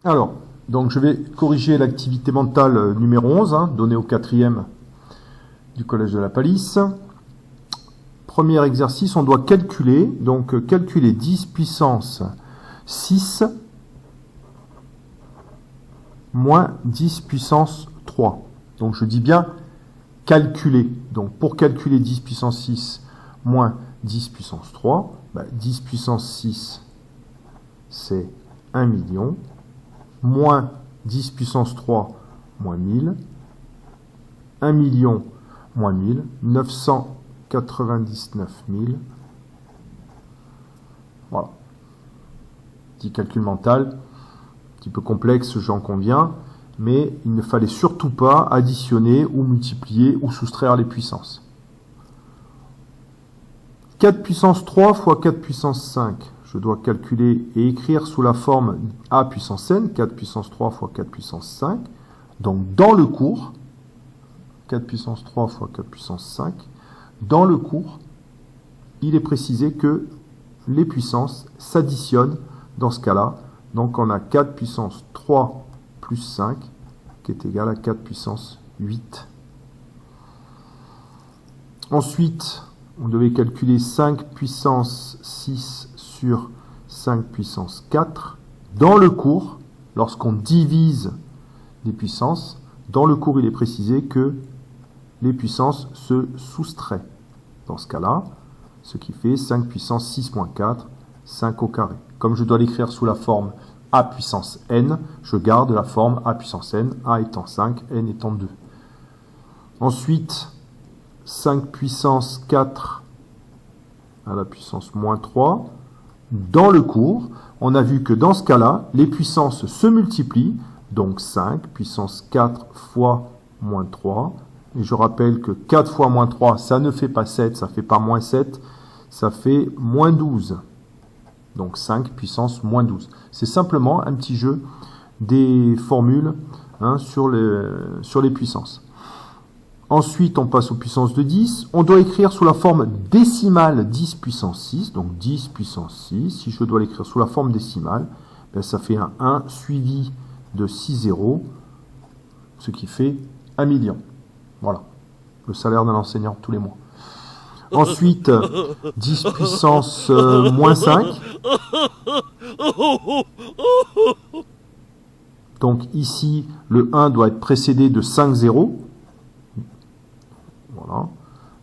Alors, donc je vais corriger l'activité mentale numéro 11, donnée au 4e du Collège de la Palisse. Premier exercice, on doit calculer, donc calculer 10 puissance 6 moins 10 puissance 3. Donc je dis bien calculer. Donc pour calculer 10 puissance 6 moins 10 puissance 3, 10 puissance 6 c'est 1 million, moins 10 puissance 3 moins 1000, 1 million moins 1000, 999 000. Voilà. Petit calcul mental, un petit peu complexe, j'en conviens, mais il ne fallait surtout pas additionner ou multiplier ou soustraire les puissances. 4 puissance 3 fois 4 puissance 5, je dois calculer et écrire sous la forme a puissance n, 4 puissance 3 fois 4 puissance 5. Donc dans le cours, 4 puissance 3 fois 4 puissance 5, dans le cours, il est précisé que les puissances s'additionnent dans ce cas-là. Donc on a 4 puissance 3 plus 5 qui est égal à 4 puissance 8. Ensuite, on devait calculer 5 puissance 6 sur 5 puissance 4. Dans le cours, lorsqu'on divise les puissances, dans le cours il est précisé que les puissances se soustraient. Dans ce cas-là, ce qui fait 5 puissance 6 moins 4, 5 au carré. Comme je dois l'écrire sous la forme a puissance n, je garde la forme a puissance n, a étant 5, n étant 2. Ensuite, 5 puissance 4 à la puissance moins 3. Dans le cours, on a vu que dans ce cas-là, les puissances se multiplient, donc 5 puissance 4 fois moins 3. Et je rappelle que 4 fois moins 3, ça ne fait pas 7, ça ne fait pas moins 7, ça fait moins 12. Donc 5 puissance moins 12. C'est simplement un petit jeu des formules sur les puissances. Ensuite, on passe aux puissances de 10. On doit écrire sous la forme décimale 10 puissance 6. Donc 10 puissance 6. Si je dois l'écrire sous la forme décimale, ça fait un 1 suivi de 6 zéros, ce qui fait 1 million. Voilà, le salaire d'un enseignant tous les mois. Ensuite, 10 puissance moins 5. Donc ici, le 1 doit être précédé de 5 zéros. Voilà,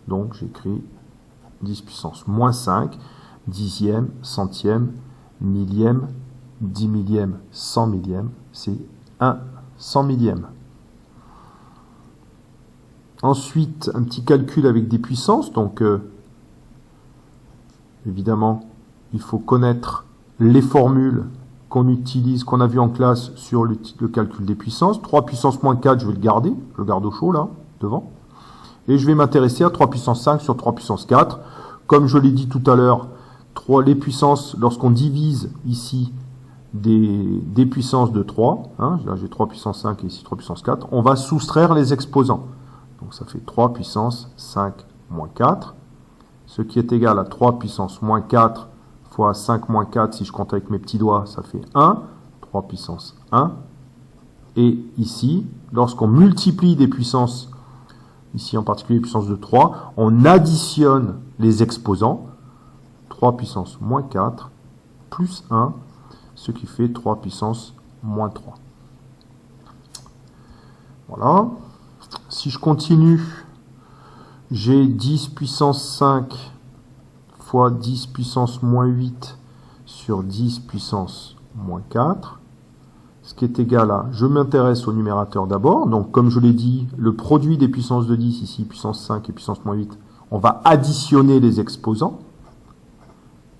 donc j'écris 10 puissance moins 5, dixième, centième, millième, 10 millième, 100 millième, c'est 1 100 millième. Ensuite, un petit calcul avec des puissances. Donc, évidemment, il faut connaître les formules qu'on utilise, qu'on a vu en classe sur le calcul des puissances. 3 puissance moins 4, je vais le garder. Je le garde au chaud, là, devant. Et je vais m'intéresser à 3 puissance 5 sur 3 puissance 4. Comme je l'ai dit tout à l'heure, les puissances, lorsqu'on divise ici des puissances de 3, là j'ai 3 puissance 5 et ici 3 puissance 4, on va soustraire les exposants. Donc ça fait 3 puissance 5 moins 4, ce qui est égal à 3 puissance moins 4 fois 5 moins 4, si je compte avec mes petits doigts, ça fait 1, 3 puissance 1. Et ici, lorsqu'on multiplie des puissances, ici en particulier les puissances de 3, on additionne les exposants, 3 puissance moins 4 plus 1, ce qui fait 3 puissance moins 3. Voilà. Si je continue, j'ai 10 puissance 5 fois 10 puissance moins 8 sur 10 puissance moins 4, ce qui est égal à, je m'intéresse au numérateur d'abord, donc comme je l'ai dit, le produit des puissances de 10, ici puissance 5 et puissance moins 8, on va additionner les exposants,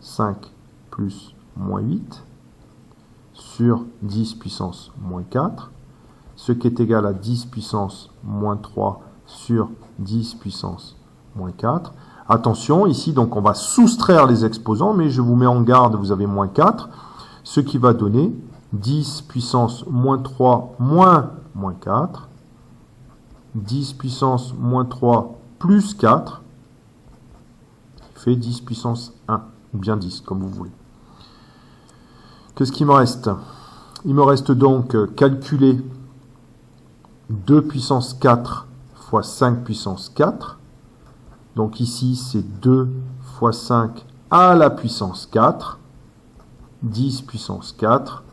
5 plus moins 8, sur 10 puissance moins 4, ce qui est égal à 10 puissance moins 3 sur 10 puissance moins 4. Attention, ici, donc on va soustraire les exposants, mais je vous mets en garde, vous avez moins 4, ce qui va donner 10 puissance moins 3 moins 4, 10 puissance moins 3 plus 4, qui fait 10 puissance 1, ou bien 10, comme vous voulez. Qu'est-ce qui me reste? Il me reste donc calculer 2 puissance 4 fois 5 puissance 4. Donc ici, c'est 2 fois 5 à la puissance 4. 10 puissance 4,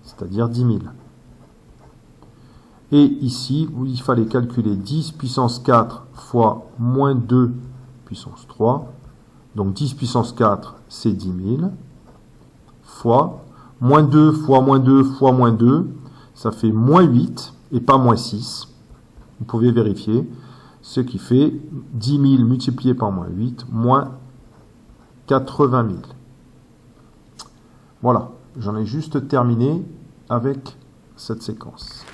c'est-à-dire 10 000. Et ici, il fallait calculer 10 puissance 4 fois moins 2 puissance 3. Donc 10 puissance 4, c'est 10 000. Fois moins 2 fois moins 2 fois moins 2, ça fait moins 8 et pas moins 6. Vous pouvez vérifier. Ce qui fait 10 000 multiplié par moins 8, moins 80 000. Voilà, j'en ai juste terminé avec cette séquence.